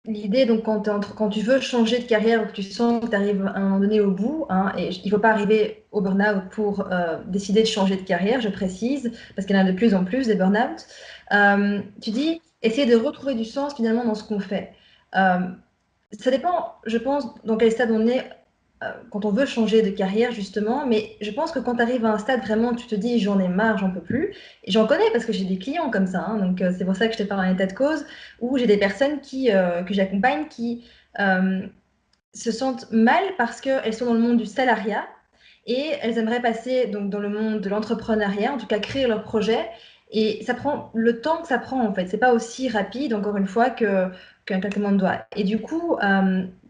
L'idée, donc, quand tu veux changer de carrière ou que tu sens que tu arrives à un moment donné au bout, hein, et il ne faut pas arriver au burn-out pour décider de changer de carrière, je précise, parce qu'il y en a de plus en plus des burn-out. Tu dis, essayer de retrouver du sens finalement dans ce qu'on fait. Euh, Ça dépend, je pense, dans quel stade on est quand on veut changer de carrière, justement. Mais je pense que quand tu arrives à un stade vraiment où tu te dis j'en ai marre, j'en peux plus, et j'en connais parce que j'ai des clients comme ça, hein, donc c'est pour ça que je te parle en état de cause, où j'ai des personnes que j'accompagne qui euh, se sentent mal parce qu'elles sont dans le monde du salariat et elles aimeraient passer donc, dans le monde de l'entrepreneuriat, en tout cas créer leur projet. Et ça prend le temps que ça prend en fait. C'est pas aussi rapide, encore une fois, qu'un claquement de doigts. Et du coup,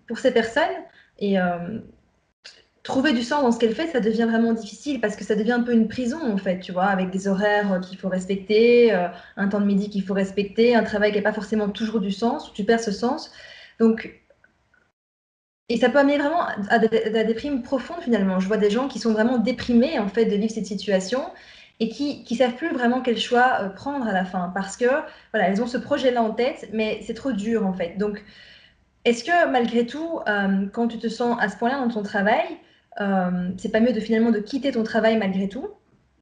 pour ces personnes, et trouver du sens dans ce qu'elle fait, ça devient vraiment difficile parce que ça devient un peu une prison en fait, tu vois, avec des horaires qu'il faut respecter, un temps de midi qu'il faut respecter, un travail qui n'a pas forcément toujours du sens, où tu perds ce sens. Donc, et ça peut amener vraiment à la déprime profonde finalement. Je vois des gens qui sont vraiment déprimés en fait de vivre cette situation et qui savent plus vraiment quel choix prendre à la fin parce que voilà, elles ont ce projet-là en tête, mais c'est trop dur en fait. Donc, est-ce que malgré tout, quand tu te sens à ce point-là dans ton travail, c'est pas mieux de finalement de quitter ton travail malgré tout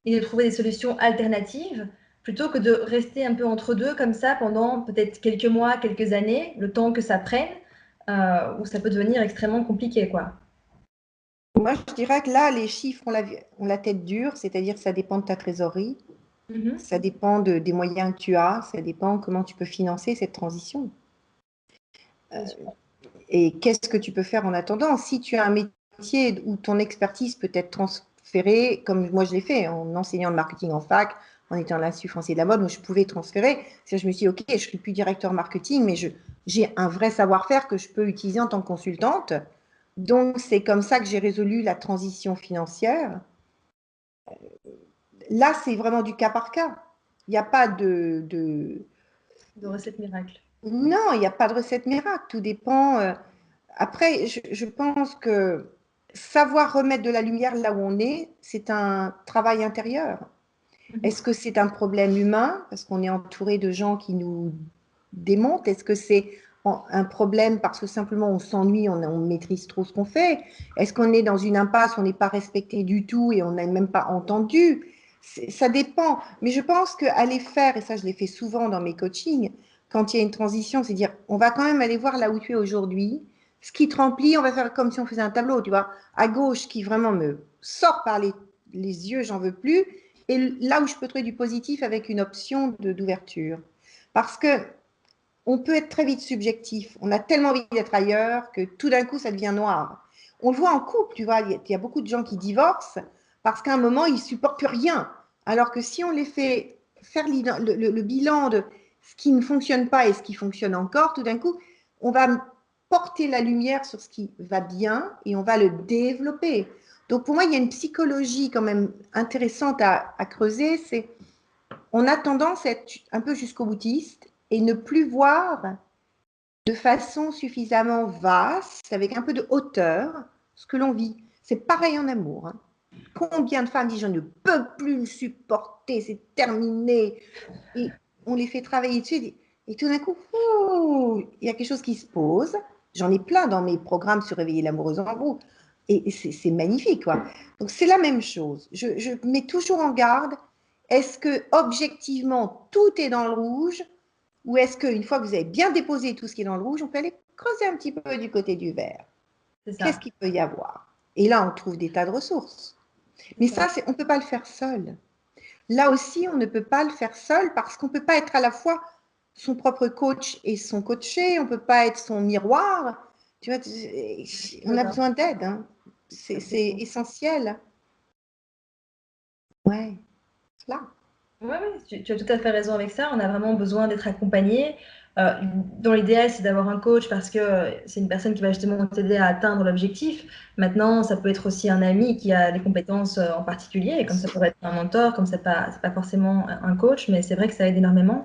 et de trouver des solutions alternatives plutôt que de rester un peu entre deux comme ça pendant peut-être quelques mois, quelques années, le temps que ça prenne, où ça peut devenir extrêmement compliqué, quoi. Moi, je dirais que là, les chiffres ont la tête dure, c'est-à-dire que ça dépend de ta trésorerie, Mhm. ça dépend des moyens que tu as, ça dépend comment tu peux financer cette transition. C'est sûr. Et qu'est-ce que tu peux faire en attendant? Si tu as un métier où ton expertise peut être transférée, comme moi je l'ai fait en enseignant le marketing en fac, en étant l'Institut français de la mode, où je pouvais transférer, je me suis dit, OK, je ne suis plus directeur marketing, mais j'ai un vrai savoir-faire que je peux utiliser en tant que consultante. Donc, c'est comme ça que j'ai résolu la transition financière. Là, c'est vraiment du cas par cas. Il n'y a pas De recette miracle. Non, il n'y a pas de recette miracle. Tout dépend. Après, je pense que savoir remettre de la lumière là où on est, c'est un travail intérieur. Mhm. Est-ce que c'est un problème humain parce qu'on est entouré de gens qui nous démontent? Est-ce que c'est un problème parce que simplement on s'ennuie, on maîtrise trop ce qu'on fait? Est-ce qu'on est dans une impasse, on n'est pas respecté du tout et on n'a même pas entendu? Ça dépend. Mais je pense qu'aller faire, et ça je l'ai fait souvent dans mes coachings, quand il y a une transition, c'est dire on va quand même aller voir là où tu es aujourd'hui. Ce qui te remplit, on va faire comme si on faisait un tableau, tu vois, à gauche qui vraiment me sort par les yeux, j'en veux plus, et là où je peux trouver du positif avec une option d'ouverture. Parce que on peut être très vite subjectif. On a tellement envie d'être ailleurs que tout d'un coup, ça devient noir. On le voit en couple, tu vois, il y a beaucoup de gens qui divorcent parce qu'à un moment, ils ne supportent plus rien. Alors que si on les fait faire le bilan de ce qui ne fonctionne pas et ce qui fonctionne encore, tout d'un coup, on va porter la lumière sur ce qui va bien et on va le développer. Donc pour moi, il y a une psychologie quand même intéressante à creuser, c'est on a tendance à être un peu jusqu'au boutiste et ne plus voir de façon suffisamment vaste, avec un peu de hauteur, ce que l'on vit. C'est pareil en amour. Hein. Combien de femmes disent je ne peux plus le supporter, c'est terminé. Et on les fait travailler dessus. Et tout d'un coup, il y a quelque chose qui se pose. J'en ai plein dans mes programmes sur réveiller l'amoureuse en vous. Et c'est magnifique, quoi. Donc c'est la même chose. Je mets toujours en garde. Est-ce que objectivement tout est dans le rouge ou est-ce qu'une fois que vous avez bien déposé tout ce qui est dans le rouge, on peut aller creuser un petit peu du côté du vert? C'est Qu'est-ce ça. qu'il peut y avoir? Et là, on trouve des tas de ressources. C'est Mais ça. ça, on ne peut pas le faire seul. Là aussi, on ne peut pas le faire seul parce qu'on ne peut pas être à la fois son propre coach et son coaché, on ne peut pas être son miroir. Tu vois, on a D'accord. besoin d'aide. Hein. C'est essentiel. Ouais, là. Oui, tu as tout à fait raison avec ça. On a vraiment besoin d'être accompagné. Euh, Dans l'idéal, c'est d'avoir un coach parce que c'est une personne qui va justement t'aider à atteindre l'objectif. Maintenant, ça peut être aussi un ami qui a des compétences en particulier, comme ça pourrait être un mentor, comme c'est pas forcément un coach, mais c'est vrai que ça aide énormément.